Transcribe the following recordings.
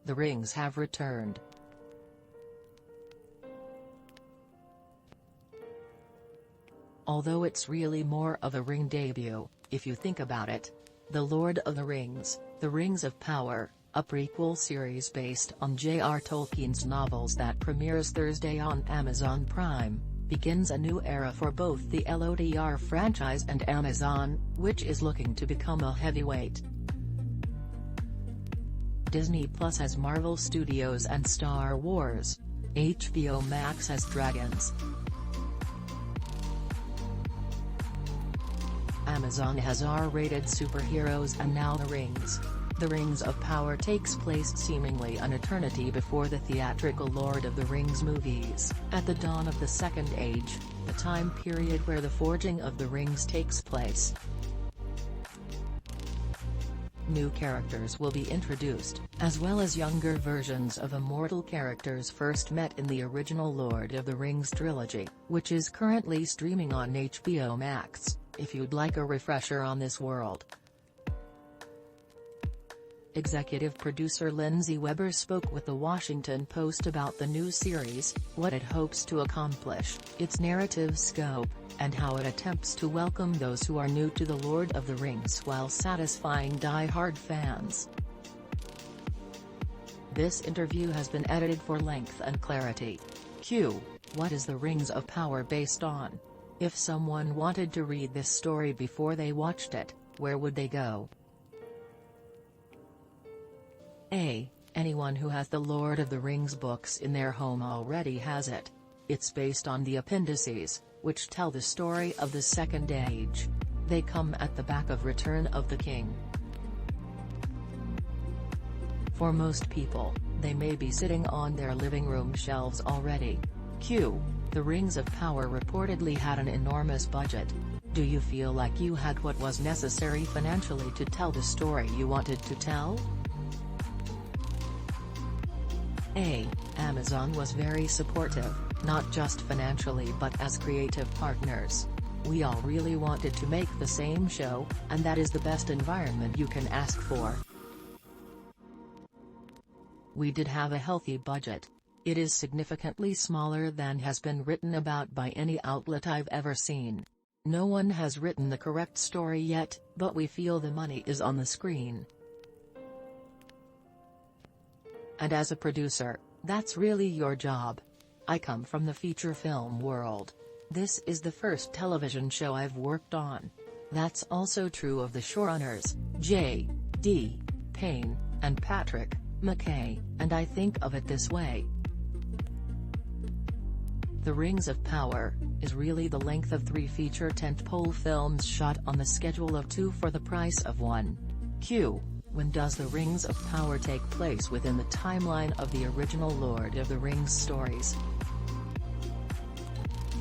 The rings have returned. Although it's really more of a ring debut, if you think about it. The Lord of the Rings, The Rings of Power, a prequel series based on J.R. Tolkien's novels that premieres Thursday on Amazon Prime, begins a new era for both the LOTR franchise and Amazon, which is looking to become a heavyweight. Disney Plus has Marvel Studios and Star Wars. HBO Max has Dragons. Amazon has R-rated superheroes and now The Rings. The Rings of Power takes place seemingly an eternity before the theatrical Lord of the Rings movies, at the dawn of the Second Age, the time period where the forging of the rings takes place. New characters will be introduced, as well as younger versions of immortal characters first met in the original Lord of the Rings trilogy, which is currently streaming on HBO Max, if you'd like a refresher on this world. Executive producer Lindsay Weber spoke with The Washington Post about the new series, what it hopes to accomplish, its narrative scope, and how it attempts to welcome those who are new to The Lord of the Rings while satisfying die-hard fans. This interview has been edited for length and clarity. Q. What is The Rings of Power based on? If someone wanted to read this story before they watched it, where would they go? A. Anyone who has the Lord of the Rings books in their home already has it. It's based on the appendices, which tell the story of the Second Age. They come at the back of Return of the King. For most people, they may be sitting on their living room shelves already. Q. The Rings of Power reportedly had an enormous budget. Do you feel like you had what was necessary financially to tell the story you wanted to tell? A. Amazon was very supportive, not just financially but as creative partners. We all really wanted to make the same show, and that is the best environment you can ask for. We did have a healthy budget. It is significantly smaller than has been written about by any outlet I've ever seen. No one has written the correct story yet, but we feel the money is on the screen. And as a producer, that's really your job. I come from the feature film world. This is the first television show I've worked on. That's also true of the showrunners, J. D. Payne, and Patrick McKay, and I think of it this way. The Rings of Power is really the length of 3 feature tentpole films shot on the schedule of 2 for the price of 1. Q. When does The Rings of Power take place within the timeline of the original Lord of the Rings stories?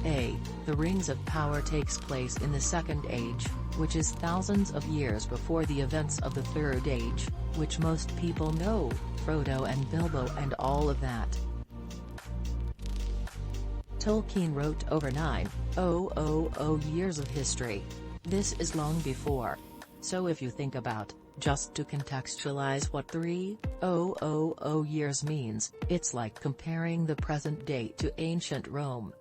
A. The Rings of Power takes place in the Second Age, which is thousands of years before the events of the Third Age, which most people know, Frodo and Bilbo and all of that. Tolkien wrote over 9,000 years of history. This is long before. So if you think about, just to contextualize what 3,000 years means, it's like comparing the present day to ancient Rome.